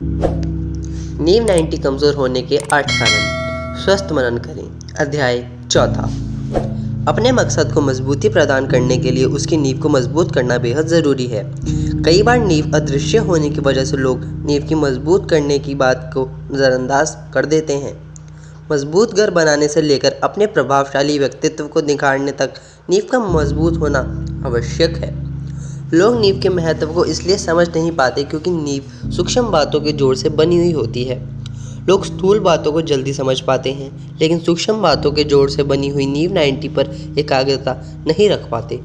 नींव 90 कमज़ोर होने के 8 कारण। स्वस्थ मनन करें। अध्याय चौथा। अपने मकसद को मजबूती प्रदान करने के लिए उसकी नींव को मजबूत करना बेहद ज़रूरी है। कई बार नींव अदृश्य होने की वजह से लोग नींव की मजबूत करने की बात को नज़रअंदाज कर देते हैं। मजबूत घर बनाने से लेकर अपने प्रभावशाली व्यक्तित्व को निखारने तक नींव का मजबूत होना आवश्यक है। लोग नींव के महत्व को इसलिए समझ नहीं पाते क्योंकि नींव सूक्ष्म बातों के जोड़ से बनी हुई होती है। लोग स्थूल बातों को जल्दी समझ पाते हैं, लेकिन सूक्ष्म बातों के जोड़ से बनी हुई नींव 90 पर एकाग्रता नहीं रख पाते।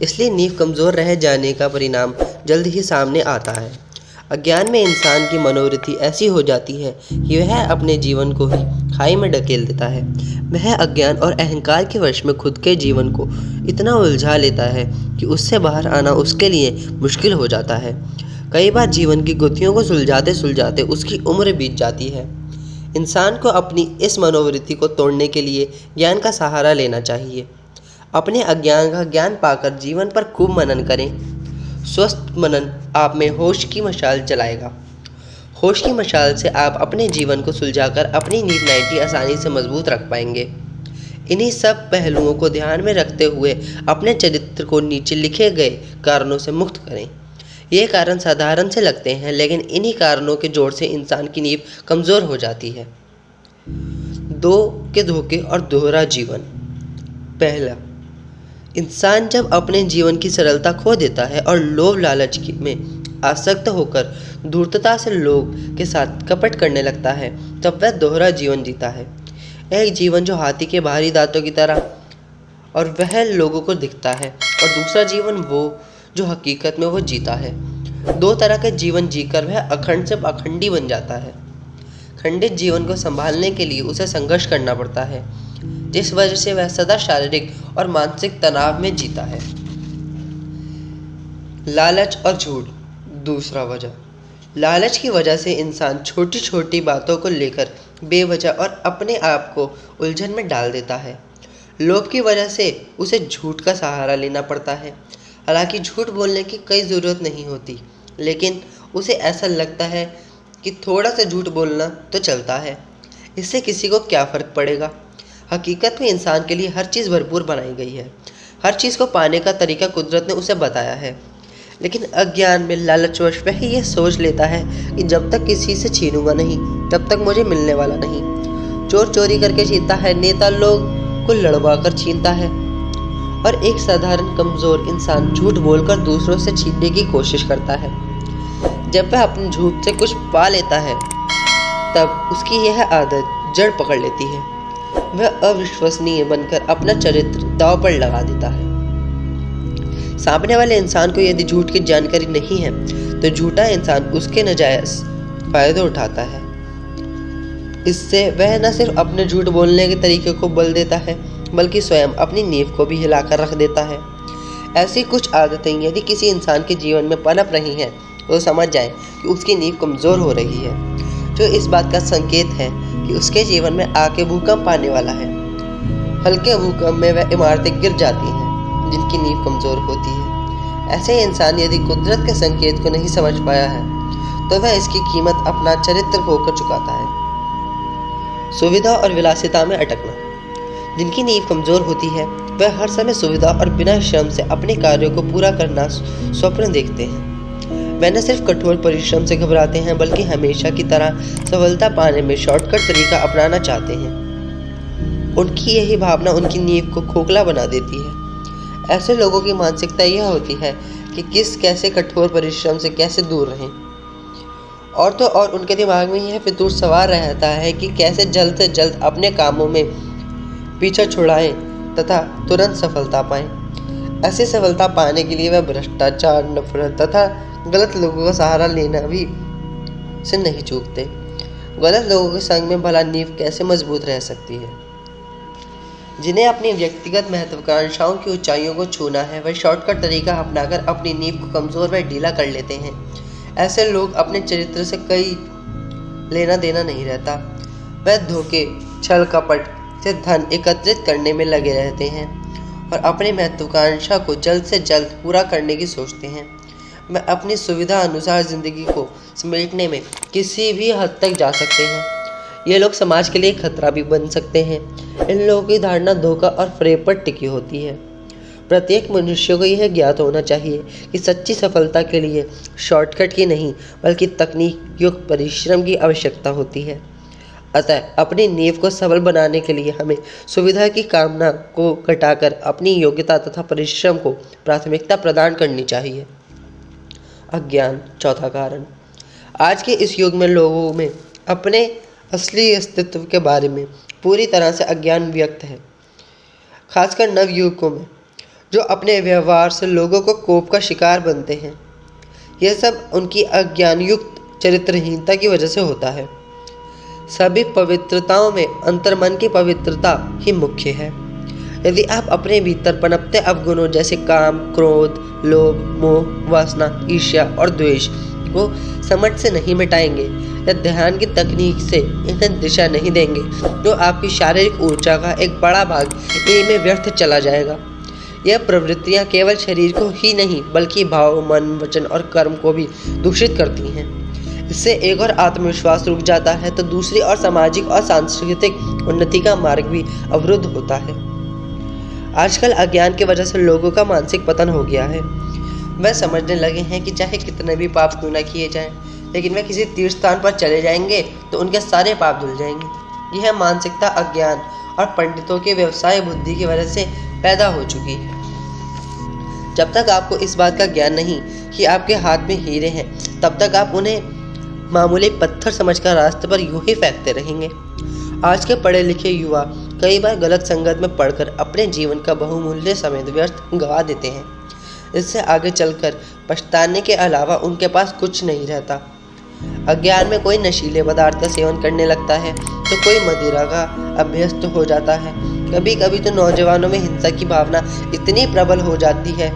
इसलिए नींव कमज़ोर रह जाने का परिणाम जल्द ही सामने आता है। अज्ञान में इंसान की मनोवृत्ति ऐसी हो जाती है कि वह अपने जीवन को ही खाई में ढकेल देता है। वह अज्ञान और अहंकार के वश में खुद के जीवन को इतना उलझा लेता है कि उससे बाहर आना उसके लिए मुश्किल हो जाता है। कई बार जीवन की गुत्थियों को सुलझाते सुलझाते उसकी उम्र बीत जाती है। इंसान को अपनी इस मनोवृत्ति को तोड़ने के लिए ज्ञान का सहारा लेना चाहिए। अपने अज्ञान का ज्ञान पाकर जीवन पर खूब मनन करें। स्वस्थ मनन आप में होश की मशाल जलाएगा। होश की मशाल से आप अपने जीवन को सुलझाकर अपनी नींव 90 आसानी से मजबूत रख पाएंगे। इन्हीं सब पहलुओं को ध्यान में रखते हुए अपने चरित्र को नीचे लिखे गए कारणों से मुक्त करें। ये कारण साधारण से लगते हैं, लेकिन इन्हीं कारणों के जोड़ से इंसान की नींव कमज़ोर हो जाती है। 2 के धोखे और दोहरा जीवन। पहला, इंसान जब अपने जीवन की सरलता खो देता है और लोभ लालच में आसक्त होकर धूर्तता से लोग के साथ कपट करने लगता है, तब वह दोहरा जीवन जीता है। एक जीवन जो हाथी के बाहरी दांतों की तरह और वह लोगों को दिखता है, और दूसरा जीवन वो जो हकीकत में वो जीता है। 2 तरह के जीवन जीकर वह अखंड से अखंडी बन जाता है। खंडित जीवन को संभालने के लिए उसे संघर्ष करना पड़ता है, जिस वजह से वह सदा शारीरिक और मानसिक तनाव में जीता है। लालच और झूठ। दूसरा वजह। लालच की वजह से इंसान छोटी छोटी बातों को लेकर बेवजह और अपने आप को उलझन में डाल देता है। लोभ की वजह से उसे झूठ का सहारा लेना पड़ता है। हालांकि झूठ बोलने की कोई ज़रूरत नहीं होती, लेकिन उसे ऐसा लगता है कि थोड़ा सा झूठ बोलना तो चलता है, इससे किसी को क्या फ़र्क पड़ेगा। हकीकत में इंसान के लिए हर चीज़ भरपूर बनाई गई है। हर चीज़ को पाने का तरीका कुदरत ने उसे बताया है, लेकिन अज्ञान में लालचवश वह ये सोच लेता है कि जब तक किसी से छीनूंगा नहीं, तब तक मुझे मिलने वाला नहीं। चोर चोरी करके छीनता है, नेता लोग को लड़वा कर छीनता है, और एक साधारण कमज़ोर इंसान झूठ बोलकर दूसरों से छीनने की कोशिश करता है। जब वह अपने झूठ से कुछ पा लेता है, तब उसकी यह आदत जड़ पकड़ लेती है। वह अविश्वसनीय बनकर अपना चरित्र दांव पर लगा देता है। सामने वाले इंसान को यदि झूठ की जानकारी नहीं है, तो झूठा इंसान उसके नाजायज फायदे उठाता है। इससे वह न सिर्फ अपने झूठ बोलने के तरीके को बदल देता है, बल्कि स्वयं अपनी नींव को भी हिलाकर रख देता है। ऐसी कुछ आदतें यदि किसी इंसान के जीवन में पनप रही हैं, तो समझ जाए कि उसकी नींव कमज़ोर हो रही है, जो इस बात का संकेत है कि उसके जीवन में आके भूकंप आने वाला है। हल्के भूकंप में वह इमारतें गिर जाती हैं जिनकी नींव कमज़ोर होती है। ऐसे इंसान यदि कुदरत के संकेत को नहीं समझ पाया है, तो वह इसकी कीमत अपना चरित्र खोकर चुकाता है। सुविधा और विलासिता में अटकना। जिनकी नींव कमज़ोर होती है, वह हर समय सुविधा और बिना श्रम से अपने कार्यों को पूरा करना स्वप्न देखते हैं। वे न सिर्फ कठोर परिश्रम से घबराते हैं, बल्कि हमेशा की तरह सफलता पाने में शॉर्टकट तरीका अपनाना चाहते हैं। उनकी यही भावना उनकी नींव को खोखला बना देती है। ऐसे लोगों की मानसिकता यह होती है कि कैसे कठोर परिश्रम से कैसे दूर रहें, और तो और उनके दिमाग में यह फितूर सवार रहता है कि कैसे जल्द से जल्द अपने कामों में पीछा छुड़ाएं तथा तुरंत सफलता पाएं। ऐसी सफलता पाने के लिए वह भ्रष्टाचार, नफरत तथा गलत लोगों का सहारा लेना भी से नहीं चूकते। गलत लोगों के संग में भला नींव कैसे मजबूत रह सकती है। जिन्हें अपनी व्यक्तिगत महत्वाकांक्षाओं की ऊंचाइयों को छूना है, वह शॉर्टकट तरीका अपनाकर अपनी नींव को कमज़ोर व ढीला कर लेते हैं। ऐसे लोग अपने चरित्र से कई लेना देना नहीं रहता। वह धोखे, छल कपट से धन एकत्रित करने में लगे रहते हैं और अपनी महत्वाकांक्षा को जल्द से जल्द पूरा करने की सोचते हैं। में अपनी सुविधा अनुसार जिंदगी को समेटने में किसी भी हद तक जा सकते हैं। ये लोग समाज के लिए खतरा भी बन सकते हैं। इन लोगों की धारणा धोखा और फ्रेब पर टिकी होती है। प्रत्येक मनुष्य को यह ज्ञात होना चाहिए कि सच्ची सफलता के लिए शॉर्टकट की नहीं बल्कि तकनीक युक्त परिश्रम की आवश्यकता होती है। अतः अपनी नींव को सबल बनाने के लिए हमें सुविधा की कामना को घटाकर अपनी योग्यता तथा परिश्रम को प्राथमिकता प्रदान करनी चाहिए। अज्ञान, चौथा कारण। आज के इस युग में लोगों में अपने असली अस्तित्व के बारे में पूरी तरह से अज्ञान व्यक्त है, खासकर नवयुवकों में, जो अपने व्यवहार से लोगों को कोप का शिकार बनते हैं। यह सब उनकी अज्ञान युक्त चरित्रहीनता की वजह से होता है। सभी पवित्रताओं में अंतर्मन की पवित्रता ही मुख्य है। यदि आप अपने भीतर पनपते अवगुणों जैसे काम, क्रोध, लोभ, मोह, वासना, ईर्ष्या और द्वेष को समझ से नहीं मिटाएंगे या ध्यान की तकनीक से इन्हें दिशा नहीं देंगे, तो आपकी शारीरिक ऊर्जा का एक बड़ा भाग इनमें व्यर्थ चला जाएगा। यह प्रवृत्तियां केवल शरीर को ही नहीं बल्कि भाव, मन, वचन और कर्म को भी दूषित करती हैं। इससे एक और आत्मविश्वास रुक जाता है तो दूसरी और सामाजिक और सांस्कृतिक उन्नति का मार्ग भी अवरुद्ध होता है। आजकल अज्ञान की वजह से लोगों का मानसिक पतन हो गया है। वह समझने लगे हैं कि चाहे कितने भी पाप क्यों न किए जाएं, लेकिन वह किसी तीर्थ स्थान पर चले जाएंगे तो उनके सारे पाप धुल जाएंगे। यह मानसिकता अज्ञान और पंडितों के व्यवसाय बुद्धि की वजह से पैदा हो चुकी है। जब तक आपको इस बात का ज्ञान नहीं कि आपके हाथ में हीरे हैं, तब तक आप उन्हें मामूली पत्थर समझकर रास्ते पर यूं ही फेंकते रहेंगे। आज के पढ़े लिखे युवा कई बार गलत संगत में पड़कर अपने जीवन का बहुमूल्य समय व्यर्थ गंवा देते हैं। इससे आगे चलकर पछताने के अलावा उनके पास कुछ नहीं रहता। अज्ञान में कोई नशीले पदार्थ का सेवन करने लगता है तो कोई मदिरा का अभ्यस्त हो जाता है। कभी कभी तो नौजवानों में हिंसा की भावना इतनी प्रबल हो जाती है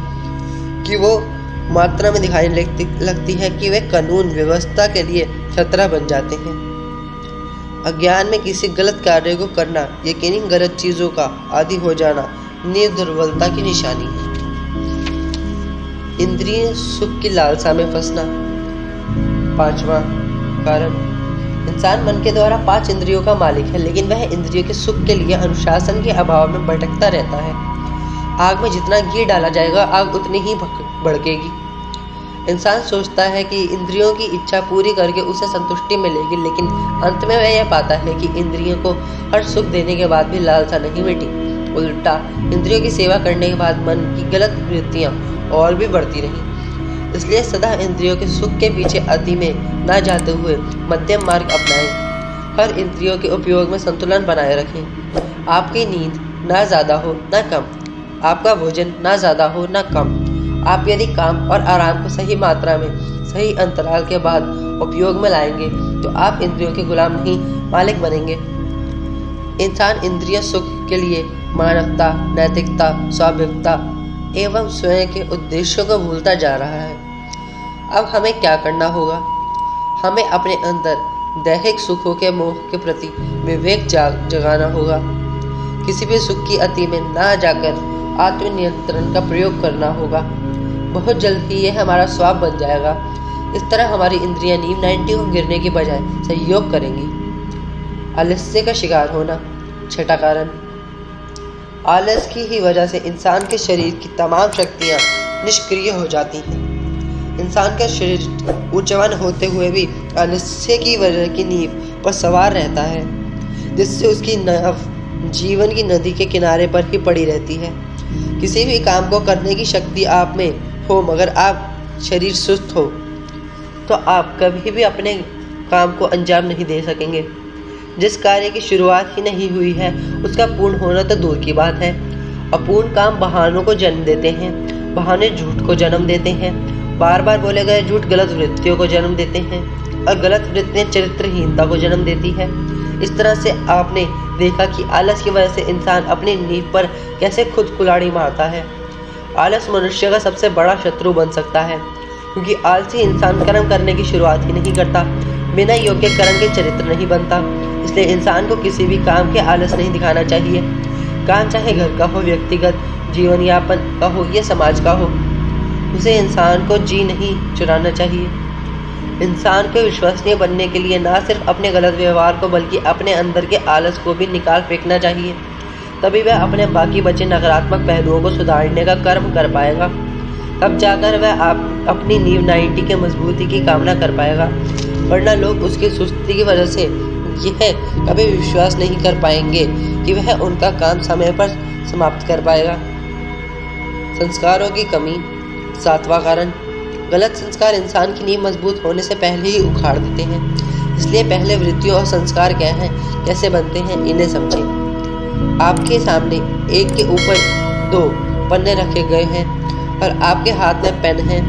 कि वो मात्रा में दिखाई लगती है कि वे कानून व्यवस्था के लिए खतरा बन जाते हैं। अज्ञान में किसी गलत कार्य को करना, यकीनी गलत चीजों का आदी हो जाना निर्दुर्बलता की निशानी है। इंद्रिय सुख की लालसा में फंसना, पांचवा कारण। इंसान मन के द्वारा 5 इंद्रियों का मालिक है, लेकिन वह इंद्रियों के सुख के लिए अनुशासन के अभाव में भटकता रहता है। आग में जितना घी डाला जाएगा, आग उतनी ही भड़केगी। इंसान सोचता है कि इंद्रियों की इच्छा पूरी करके उसे संतुष्टि मिलेगी, लेकिन अंत में वह यह पाता है कि इंद्रियों को हर सुख देने के बाद भी लालसा नहीं मिटी। उल्टा इंद्रियों की सेवा करने के बाद मन की गलत वृत्तियां और भी बढ़ती रहीं। इसलिए सदा इंद्रियों के सुख के पीछे अति में न जाते हुए मध्यम मार्ग अपनाएं। हर इंद्रियों के उपयोग में संतुलन बनाए रखें। आपकी नींद ना ज़्यादा हो ना कम, आपका भोजन ना ज़्यादा हो ना कम। आप यदि काम और आराम को सही मात्रा में सही अंतराल के बाद उपयोग में लाएंगे तो आप इंद्रियों के गुलाम नहीं मालिक बनेंगे। इंसान इंद्रिय सुख के लिए मानवता, नैतिकता, स्वाभाविकता एवं स्वयं के उद्देश्यों को भूलता जा रहा है। अब हमें क्या करना होगा? हमें अपने अंदर दैहिक सुखों के मोह के प्रति विवेक जगाना होगा। किसी भी सुख की अति में ना जाकर आत्मनियंत्रण का प्रयोग करना होगा। बहुत जल्द ही यह हमारा स्वभाव बन जाएगा। इस तरह हमारी इंद्रियां नींव 90 को गिरने की बजाय सहयोग करेंगी। आलस्य का शिकार होना, छठा कारण। आलस की ही वजह से इंसान के शरीर की तमाम शक्तियां निष्क्रिय हो जाती हैं। इंसान का शरीर ऊर्जावान होते हुए भी आलस्य की वजह की नींव पर सवार रहता है, जिससे उसकी नाव जीवन की नदी के किनारे पर ही पड़ी रहती है। किसी भी काम को करने की शक्ति आप में हो, मगर आप शरीर सुस्त हो तो आप कभी भी अपने काम को अंजाम नहीं दे सकेंगे। जिस कार्य की शुरुआत ही नहीं हुई है उसका पूर्ण होना तो दूर की बात है। अपूर्ण काम बहानों को जन्म देते हैं, बहाने झूठ को जन्म देते हैं, बार बार बोले गए झूठ गलत वृत्तियों को जन्म देते हैं और गलत वृत्तियां चरित्रहीनता को जन्म देती है। इस तरह से आपने देखा कि आलस की वजह से इंसान अपनी नींव पर कैसे खुद कुल्हाड़ी मारता है। आलस मनुष्य का सबसे बड़ा शत्रु बन सकता है, क्योंकि आलसी इंसान कर्म करने की शुरुआत ही नहीं करता, बिना योग्य कर्म के चरित्र नहीं बनता। इसलिए इंसान को किसी भी काम के आलस नहीं दिखाना चाहिए। काम चाहे घर का हो, व्यक्तिगत जीवन यापन का हो या समाज का हो। उसे इंसान को जी नहीं चुराना चाहिए। इंसान को विश्वसनीय बनने के लिए ना सिर्फ अपने गलत व्यवहार को बल्कि अपने अंदर के आलस को भी निकाल फेंकना चाहिए। तभी वह अपने बाकी बचे नकारात्मक पहलुओं को सुधारने का कर्म कर पाएगा। तब जाकर वह अपनी नींव 90 के मजबूती की कामना कर पाएगा। वरना लोग उसकी सुस्ती की वजह से यह कभी विश्वास नहीं कर पाएंगे कि वह उनका काम समय पर समाप्त कर पाएगा। संस्कारों की कमी। 7वां कारण, गलत संस्कार इंसान की नींव मजबूत होने से पहले ही उखाड़ देते हैं। इसलिए पहले वृत्तियों और संस्कार क्या हैं, कैसे बनते हैं, इन्हें समझें। आपके सामने एक के ऊपर 2 पन्ने रखे गए हैं और आपके हाथ में पेन है।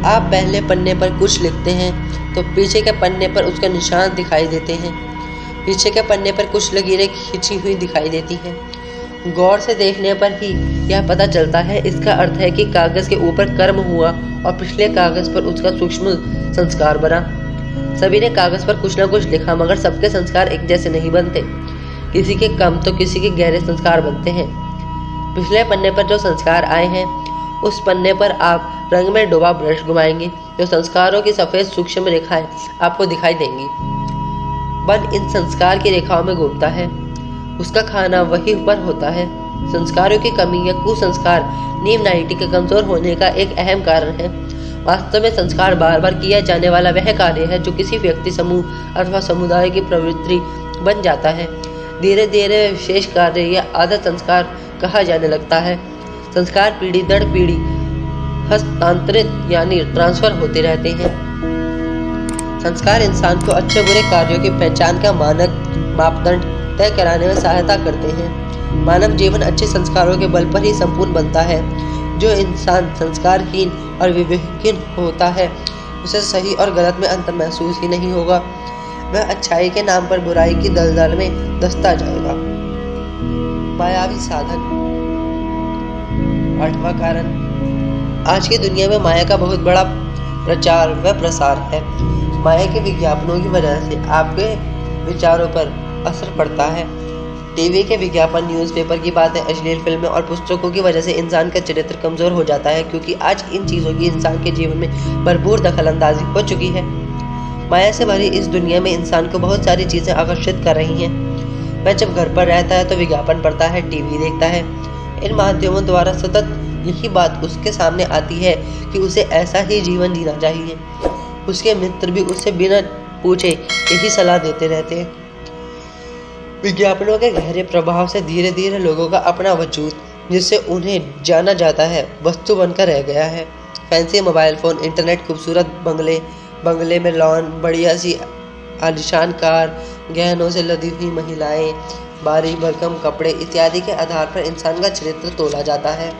आप पहले पन्ने पर कुछ लिखते हैं तो पीछे के पन्ने पर उसका निशान दिखाई देते हैं। पीछे के पन्ने पर कुछ लकीरें खींची हुई दिखाई देती हैं। गौर से देखने पर ही यह पता चलता है। इसका अर्थ है कि कागज के ऊपर कर्म हुआ और पिछले कागज पर उसका सूक्ष्म संस्कार बना। सभी ने कागज पर कुछ न कुछ लिखा, मगर सबके संस्कार एक जैसे नहीं बनते। किसी के कम तो किसी के गहरे संस्कार बनते हैं। पिछले पन्ने पर जो संस्कार आए हैं उस पन्ने पर आप रंग में डूबा ब्रश घुमाएंगे तो संस्कारों की सफ़ेद सूक्ष्म रेखाएं आपको दिखाई देंगी। मन इन संस्कार की रेखाओं में घूमता है, उसका खाना वही पर होता है। संस्कारों की कमी या कुसंस्कार नींव 90 के कमजोर होने का एक अहम कारण है। वास्तव में संस्कार बार बार किया जाने वाला वह कार्य है जो किसी व्यक्ति, समूह अथवा समुदाय की प्रवृत्ति बन जाता है। धीरे धीरे विशेष कार्य या आदत संस्कार कहा जाने लगता है। संस्कार पीढ़ी दर पीढ़ी हस्तांतरित यानी ट्रांसफर होते रहते हैं। संस्कार इंसान को अच्छे बुरे कार्यों की पहचान का मानक मापदंड तय कराने में सहायता करते हैं। मानव जीवन अच्छे संस्कारों के बल पर ही संपूर्ण बनता है। जो इंसान संस्कारहीन और विवेकहीन होता है उसे सही और गलत में अंतर महसूस ही नहीं होगा। वह अच्छाई के नाम पर बुराई की दलदल में धंसता जाएगा। मायावी साधन। 8वां कारण, आज की दुनिया में माया का बहुत बड़ा प्रचार व प्रसार है। माया के विज्ञापनों की वजह से आपके विचारों पर असर पड़ता है। टीवी के विज्ञापन, न्यूज़पेपर की बातें, अश्लील फिल्में और पुस्तकों की वजह से इंसान का चरित्र कमज़ोर हो जाता है, क्योंकि आज इन चीज़ों की इंसान के जीवन में भरपूर दखलंदाजी हो चुकी है। माया से भरी इस दुनिया में इंसान को बहुत सारी चीज़ें आकर्षित कर रही हैं। वह जब घर पर रहता है तो विज्ञापन पढ़ता है, टीवी देखता है। इन माध्यमों द्वारा सतत यही बात उसके सामने आती है कि उसे ऐसा ही जीवन जीना चाहिए। उसके मित्र भी उससे बिना पूछे यही सलाह देते रहते हैं। विज्ञापनों के गहरे प्रभाव से धीरे धीरे लोगों का अपना वजूद, जिससे उन्हें जाना जाता है, वस्तु बनकर रह गया है। फैंसी मोबाइल फ़ोन, इंटरनेट, खूबसूरत बंगले में लॉन, बढ़िया सी आलीशान कार, गहनों से लदी हुई महिलाएं, भारी भरकम कपड़े इत्यादि के आधार पर इंसान का चरित्र तोला जाता है।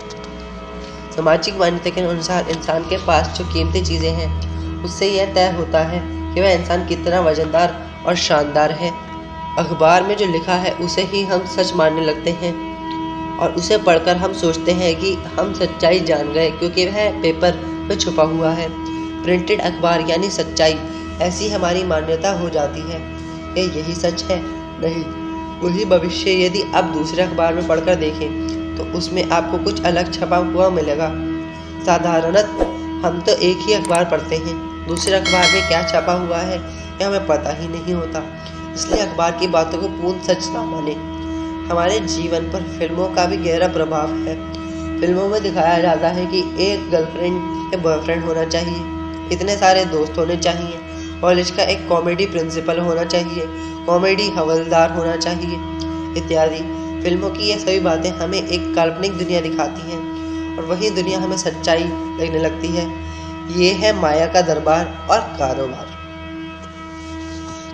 सामाजिक मान्यता के अनुसार इंसान के पास जो कीमती चीज़ें हैं उससे यह तय होता है कि वह इंसान कितना वजनदार और शानदार है। अखबार में जो लिखा है उसे ही हम सच मानने लगते हैं और उसे पढ़कर हम सोचते हैं कि हम सच्चाई जान गए, क्योंकि वह पेपर में छुपा हुआ है। प्रिंटेड अखबार यानी सच्चाई, ऐसी हमारी मान्यता हो जाती है कि यही सच है। नहीं, वही भविष्य यदि आप दूसरे अखबार में पढ़कर देखें तो उसमें आपको कुछ अलग छपा हुआ मिलेगा। साधारणतः हम तो एक ही अखबार पढ़ते हैं, दूसरे अखबार में क्या छपा हुआ है यह हमें पता ही नहीं होता। इसलिए अखबार की बातों को पूर्ण सच ना माने। हमारे जीवन पर फिल्मों का भी गहरा प्रभाव है। फिल्मों में दिखाया जाता है कि एक गर्लफ्रेंड या बॉयफ्रेंड होना चाहिए, इतने सारे दोस्त होने चाहिए, कॉलेज का एक कॉमेडी प्रिंसिपल होना चाहिए, कॉमेडी हवलदार होना चाहिए इत्यादि। फिल्मों की ये सभी बातें हमें एक काल्पनिक दुनिया दिखाती हैं और वही दुनिया हमें सच्चाई लगने लगती है। ये है माया का दरबार और कारोबार।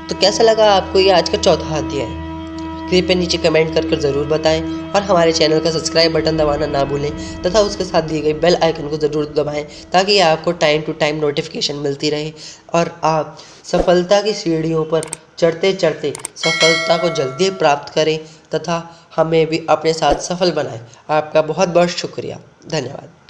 तो कैसा लगा आपको ये आज का चौथा अध्याय? कृपया नीचे कमेंट कर ज़रूर बताएं और हमारे चैनल का सब्सक्राइब बटन दबाना ना भूलें तथा उसके साथ दिए गए बेल आइकन को ज़रूर दबाएं ताकि आपको टाइम टू टाइम नोटिफिकेशन मिलती रहे और आप सफलता की सीढ़ियों पर चढ़ते चढ़ते सफलता को जल्दी प्राप्त करें तथा हमें भी अपने साथ सफल बनाएं। आपका बहुत बहुत शुक्रिया। धन्यवाद।